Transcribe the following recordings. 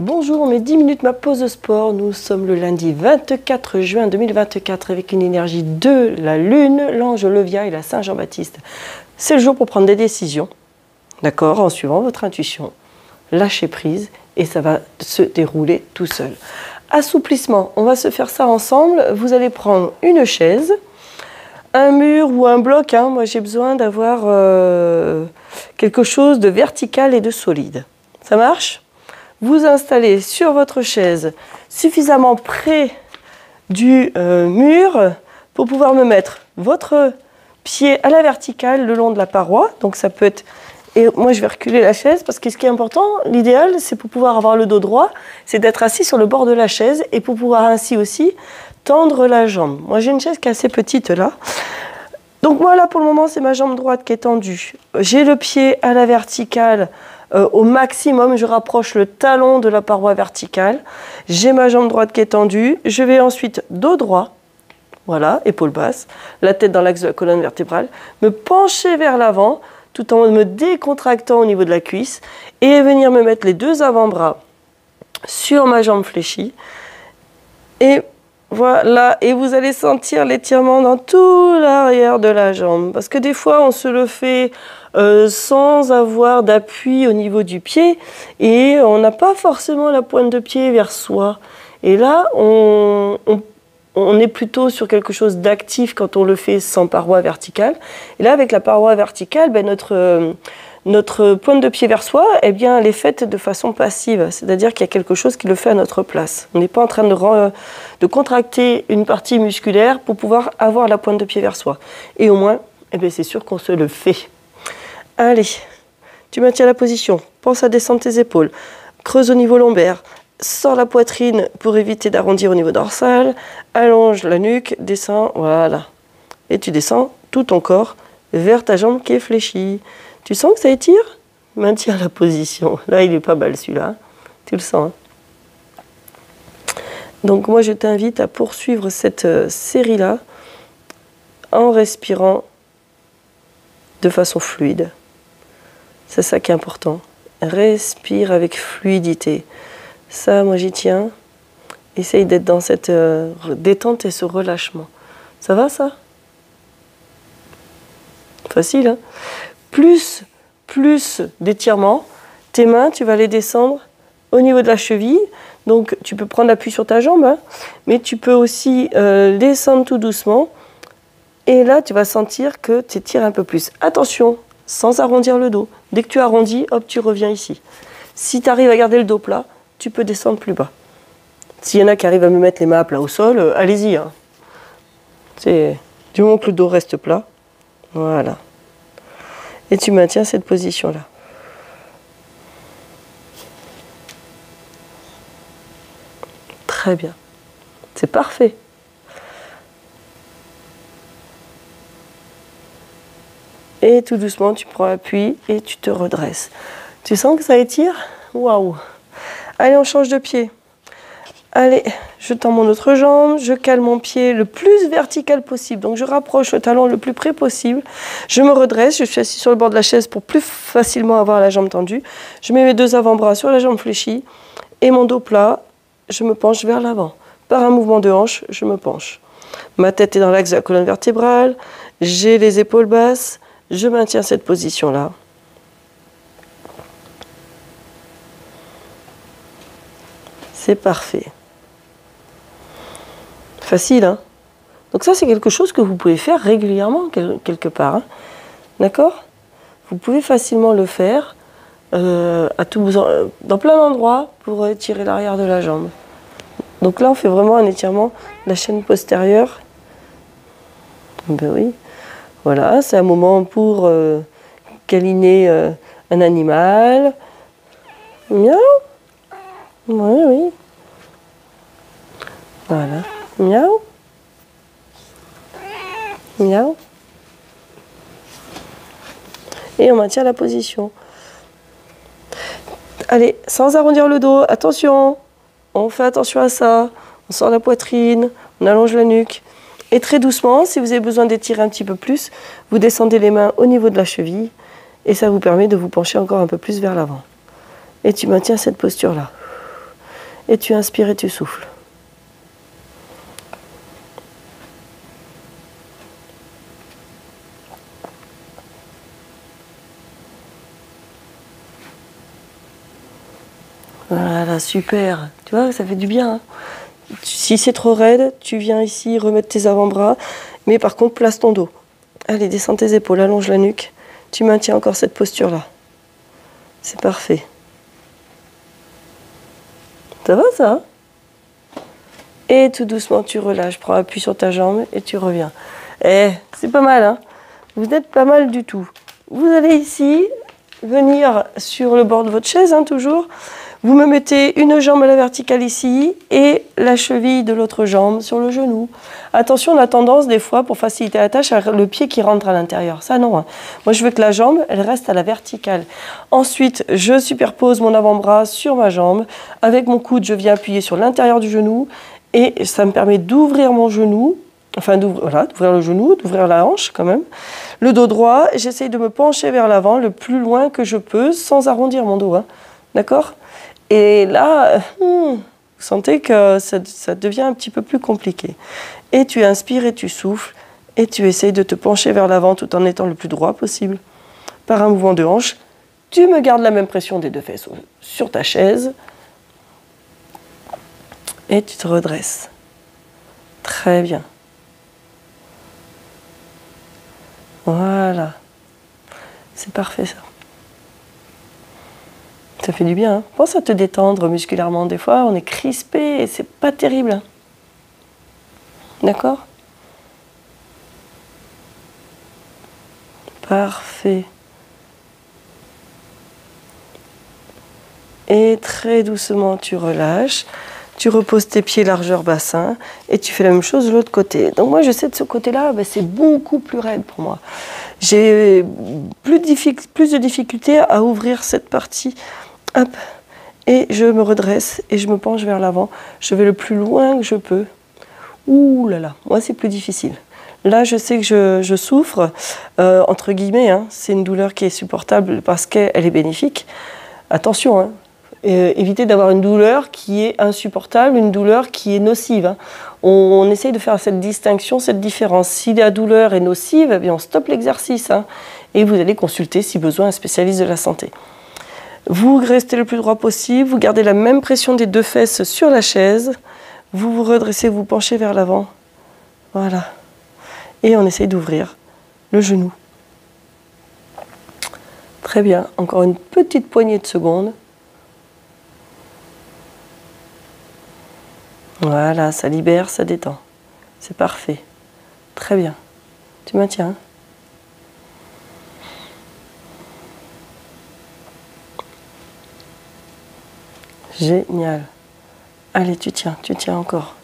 Bonjour, on met 10 minutes ma pause de sport. Nous sommes le lundi 24 juin 2024 avec une énergie de la Lune, l'ange Levia et la Saint Jean-Baptiste. C'est le jour pour prendre des décisions, d'accord, en suivant votre intuition. Lâchez prise et ça va se dérouler tout seul. Assouplissement, on va se faire ça ensemble. Vous allez prendre une chaise, un mur ou un bloc. Moi, j'ai besoin d'avoir quelque chose de vertical et de solide. Ça marche ? Vous installez sur votre chaise suffisamment près du mur pour pouvoir me mettre votre pied à la verticale le long de la paroi. Donc ça peut être... Et moi je vais reculer la chaise parce que ce qui est important, l'idéal, c'est pour pouvoir avoir le dos droit, c'est d'être assis sur le bord de la chaise et pour pouvoir ainsi aussi tendre la jambe. Moi j'ai une chaise qui est assez petite là. Donc moi là pour le moment c'est ma jambe droite qui est tendue. J'ai le pied à la verticale. Au maximum, je rapproche le talon de la paroi verticale. J'ai ma jambe droite qui est tendue. Je vais ensuite dos droit, voilà, épaule basse, la tête dans l'axe de la colonne vertébrale, me pencher vers l'avant tout en me décontractant au niveau de la cuisse et venir me mettre les deux avant-bras sur ma jambe fléchie. Et voilà, et vous allez sentir l'étirement dans tout l'arrière de la jambe. Parce que des fois, on se le fait sans avoir d'appui au niveau du pied et on n'a pas forcément la pointe de pied vers soi. Et là, on est plutôt sur quelque chose d'actif quand on le fait sans paroi verticale. Et là, avec la paroi verticale, notre pointe de pied vers soi, eh bien, elle est faite de façon passive. C'est-à-dire qu'il y a quelque chose qui le fait à notre place. On n'est pas en train de contracter une partie musculaire pour pouvoir avoir la pointe de pied vers soi. Et au moins, eh bien, c'est sûr qu'on se le fait. Allez, tu maintiens la position. Pense à descendre tes épaules. Creuse au niveau lombaire. Sors la poitrine pour éviter d'arrondir au niveau dorsal. Allonge la nuque, descends, voilà. Et tu descends tout ton corps vers ta jambe qui est fléchie. Tu sens que ça étire ? Maintiens la position. Là, il est pas mal celui-là. Tu le sens. Donc moi, je t'invite à poursuivre cette série-là en respirant de façon fluide. C'est ça qui est important. Respire avec fluidité. Ça, moi, j'y tiens. Essaye d'être dans cette détente et ce relâchement. Ça va, ça ? Facile, hein ? Plus d'étirement, tes mains, tu vas les descendre au niveau de la cheville. Donc, tu peux prendre appui sur ta jambe, hein, mais tu peux aussi descendre tout doucement. Et là, tu vas sentir que tu étires un peu plus. Attention, sans arrondir le dos. Dès que tu arrondis, hop, tu reviens ici. Si tu arrives à garder le dos plat, tu peux descendre plus bas. S'il y en a qui arrivent à me mettre les mains à plat au sol, allez-y. Hein. Du moment que le dos reste plat, voilà. Et tu maintiens cette position-là. Très bien. C'est parfait. Et tout doucement, tu prends appui et tu te redresses. Tu sens que ça étire ? Waouh ! Allez, on change de pied. Allez, je tends mon autre jambe, je cale mon pied le plus vertical possible. Donc, je rapproche le talon le plus près possible. Je me redresse, je suis assis sur le bord de la chaise pour plus facilement avoir la jambe tendue. Je mets mes deux avant-bras sur la jambe fléchie et mon dos plat, je me penche vers l'avant. Par un mouvement de hanche, je me penche. Ma tête est dans l'axe de la colonne vertébrale, j'ai les épaules basses, je maintiens cette position-là. C'est parfait. Facile, hein ? Donc ça, c'est quelque chose que vous pouvez faire régulièrement, quelque part. Hein. D'accord ? Vous pouvez facilement le faire dans plein d'endroits pour étirer l'arrière de la jambe. Donc là, on fait vraiment un étirement de la chaîne postérieure. Ben oui. Voilà, c'est un moment pour câliner un animal. Miaou. Oui, oui. Voilà. Miaou. Miaou. Et on maintient la position. Allez, sans arrondir le dos, attention. On fait attention à ça. On sort la poitrine, on allonge la nuque. Et très doucement, si vous avez besoin d'étirer un petit peu plus, vous descendez les mains au niveau de la cheville Et ça vous permet de vous pencher encore un peu plus vers l'avant. Et tu maintiens cette posture-là. Et tu inspires et tu souffles. Voilà, super. Tu vois, ça fait du bien. Hein. Si c'est trop raide, tu viens ici remettre tes avant-bras. Mais par contre, place ton dos. Allez, descends tes épaules, allonge la nuque. Tu maintiens encore cette posture-là. C'est parfait. Ça va, ça hein? Et tout doucement, tu relâches. Prends appui sur ta jambe et tu reviens. Eh, c'est pas mal, hein? Vous n'êtes pas mal du tout. Vous allez ici, venir sur le bord de votre chaise, hein, toujours. Vous me mettez une jambe à la verticale ici et la cheville de l'autre jambe sur le genou. Attention, on a tendance des fois, pour faciliter la tâche, à le pied qui rentre à l'intérieur. Ça, non. Hein. Moi, je veux que la jambe, elle reste à la verticale. Ensuite, je superpose mon avant-bras sur ma jambe. Avec mon coude, je viens appuyer sur l'intérieur du genou et ça me permet d'ouvrir mon genou. Enfin, d'ouvrir le genou, d'ouvrir la hanche quand même. Le dos droit, j'essaye de me pencher vers l'avant le plus loin que je peux sans arrondir mon dos. Hein. D'accord ? Et là, vous sentez que ça devient un petit peu plus compliqué. Et tu inspires et tu souffles. Et tu essayes de te pencher vers l'avant tout en étant le plus droit possible. Par un mouvement de hanche, tu me gardes la même pression des deux fesses sur ta chaise. Et tu te redresses. Très bien. Voilà. C'est parfait ça. Ça fait du bien. Hein. Pense à te détendre musculairement. Des fois, on est crispé et c'est pas terrible. Hein. D'accord ? Parfait. Et très doucement, tu relâches. Tu reposes tes pieds largeur bassin et tu fais la même chose de l'autre côté. Donc moi, je sais de ce côté-là, c'est beaucoup plus raide pour moi. J'ai plus de difficulté à ouvrir cette partie. Hop. Et je me redresse et je me penche vers l'avant. Je vais le plus loin que je peux. Ouh là là, moi, c'est plus difficile. Là, je sais que je souffre, entre guillemets. Hein, c'est une douleur qui est supportable parce qu'elle est bénéfique. Attention, hein. Éviter d'avoir une douleur qui est insupportable, une douleur qui est nocive. Hein. On essaye de faire cette distinction, cette différence. Si la douleur est nocive, eh bien on stoppe l'exercice. Hein, et vous allez consulter, si besoin, un spécialiste de la santé. Vous restez le plus droit possible, vous gardez la même pression des deux fesses sur la chaise. Vous vous redressez, vous penchez vers l'avant. Voilà. Et on essaye d'ouvrir le genou. Très bien. Encore une petite poignée de secondes. Voilà, ça libère, ça détend. C'est parfait. Très bien. Tu maintiens. Hein ? Génial. Allez, tu tiens encore.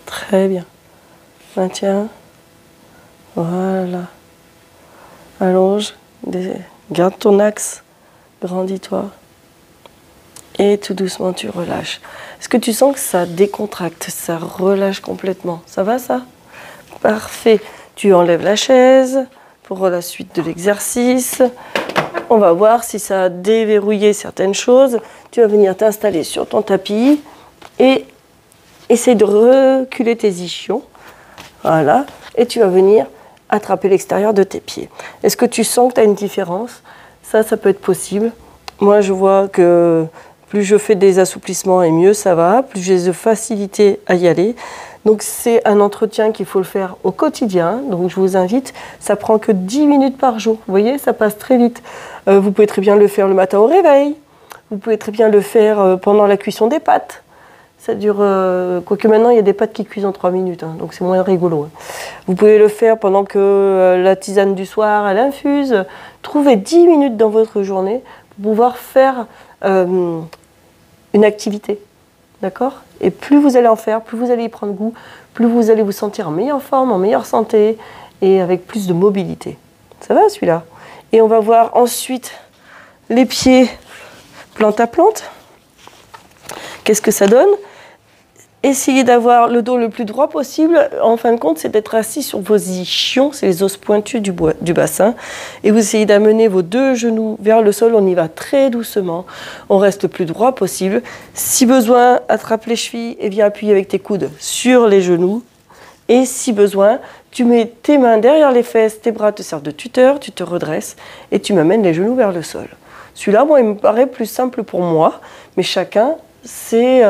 Très bien. Maintiens. Voilà. Allonge. Garde ton axe. Grandis-toi. Et tout doucement, tu relâches. Est-ce que tu sens que ça décontracte, ça relâche complètement? Ça va, ça? Parfait. Tu enlèves la chaise pour la suite de l'exercice. On va voir si ça a déverrouillé certaines choses. Tu vas venir t'installer sur ton tapis et essayer de reculer tes ischions. Voilà. Et tu vas venir attraper l'extérieur de tes pieds. Est-ce que tu sens que tu as une différence? Ça peut être possible. Moi, je vois que plus je fais des assouplissements et mieux ça va, plus j'ai de facilité à y aller. Donc c'est un entretien qu'il faut le faire au quotidien. Donc je vous invite, ça prend que 10 minutes par jour. Vous voyez, ça passe très vite. Vous pouvez très bien le faire le matin au réveil. Vous pouvez très bien le faire pendant la cuisson des pâtes. Ça dure, quoique maintenant il y a des pâtes qui cuisent en 3 minutes, hein, donc c'est moins rigolo. Hein. Vous pouvez le faire pendant que la tisane du soir, elle infuse. Trouvez 10 minutes dans votre journée pour pouvoir faire une activité. D'accord? Et plus vous allez en faire, plus vous allez y prendre goût, plus vous allez vous sentir en meilleure forme, en meilleure santé et avec plus de mobilité. Ça va celui-là? Et on va voir ensuite les pieds plante à plante. Qu'est-ce que ça donne? Essayez d'avoir le dos le plus droit possible. En fin de compte, c'est d'être assis sur vos ischions, c'est les os pointus du bassin. Et vous essayez d'amener vos deux genoux vers le sol. On y va très doucement. On reste le plus droit possible. Si besoin, attrape les chevilles et viens appuyer avec tes coudes sur les genoux. Et si besoin, tu mets tes mains derrière les fesses, tes bras te servent de tuteur, tu te redresses et tu m'amènes les genoux vers le sol. Celui-là, moi, il me paraît plus simple pour moi, mais chacun, c'est...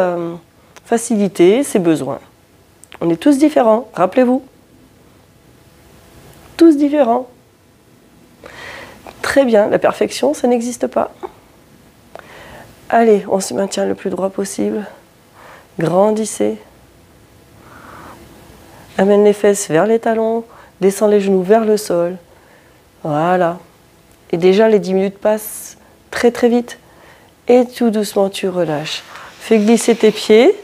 faciliter ses besoins. On est tous différents, rappelez-vous. Tous différents. Très bien, la perfection, ça n'existe pas. Allez, on se maintient le plus droit possible. Grandissez. Amène les fesses vers les talons, descends les genoux vers le sol. Voilà. Et déjà, les 10 minutes passent très très vite. Et tout doucement, tu relâches. Fais glisser tes pieds.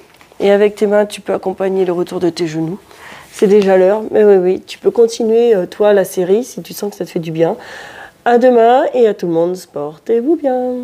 Et avec tes mains, tu peux accompagner le retour de tes genoux. C'est déjà l'heure, mais oui, tu peux continuer, toi, la série, si tu sens que ça te fait du bien. À demain et à tout le monde, portez-vous bien.